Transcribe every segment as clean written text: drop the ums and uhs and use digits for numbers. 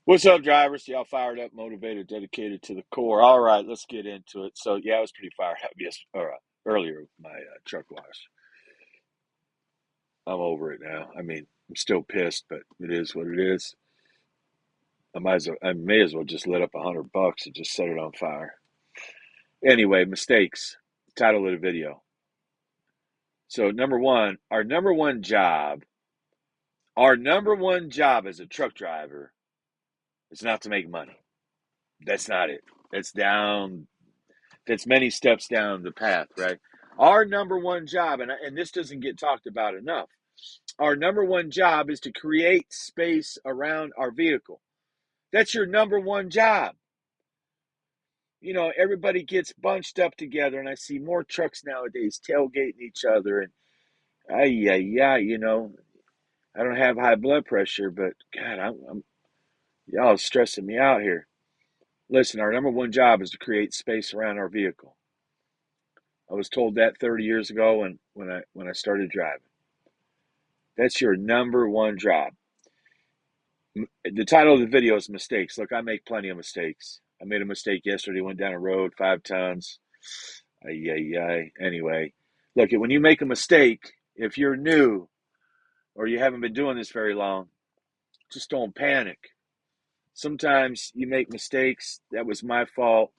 What's up, drivers? Y'all fired up, motivated, dedicated to the core. All right, let's get into it. So, yeah, I was pretty fired up earlier with my truck wash. I'm over it now. I mean, I'm still pissed, but it is what it is. I may as well just let up $100 and just set it on fire. Anyway, mistakes. Title of the video. So, number one, our number one job as a truck driver is not to make money. That's not it. That's down That's many steps down the path, right? Our number one job, and this doesn't get talked about enough, our number one job is to create space around our vehicle. That's your number one job. You know, everybody gets bunched up together, and I see more trucks nowadays tailgating each other. And yeah, I don't have high blood pressure, but God, y'all stressing me out here. Listen, our number one job is to create space around our vehicle. I was told that 30 years ago when I started driving. That's your number one job. The title of the video is mistakes. Look, I make plenty of mistakes. I made a mistake yesterday, went down a road, 5 tons. Anyway, look, when you make a mistake, if you're new or you haven't been doing this very long, just don't panic. Sometimes you make mistakes. That was my fault.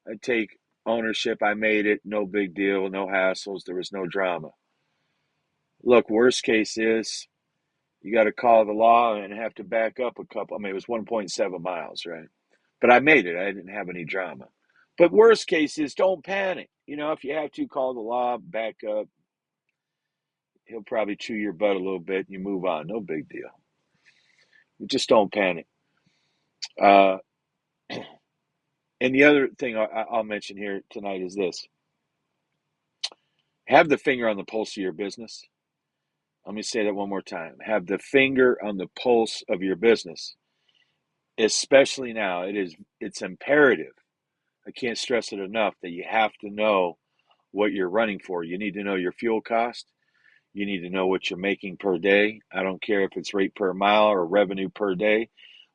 I take ownership. I made it. No big deal. No hassles. There was no drama. Look, worst case is you got to call the law and have to back up a couple. I mean, it was 1.7 miles, right? But I made it. I didn't have any drama. But worst case is don't panic. You know, if you have to call the law, back up. He'll probably chew your butt a little bit and you move on. No big deal. Just don't panic. Uh, and the other thing I'll mention here tonight is this: have the finger on the pulse of your business. Let me say that one more time. Have the finger on the pulse of your business, especially now. It's imperative. I can't stress it enough that you have to know what you're running for. You need to know your fuel cost. You need to know what you're making per day. I don't care if it's rate per mile or revenue per day.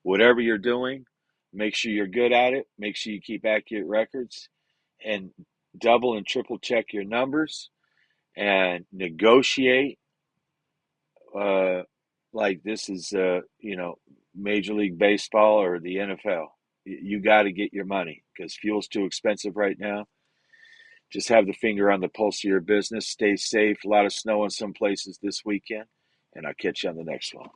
Whatever you're doing, make sure you're good at it. Make sure you keep accurate records and double and triple check your numbers and negotiate like this is, Major League Baseball or the NFL. You got to get your money because fuel's too expensive right now. Just have the finger on the pulse of your business. Stay safe. A lot of snow in some places this weekend, and I'll catch you on the next one.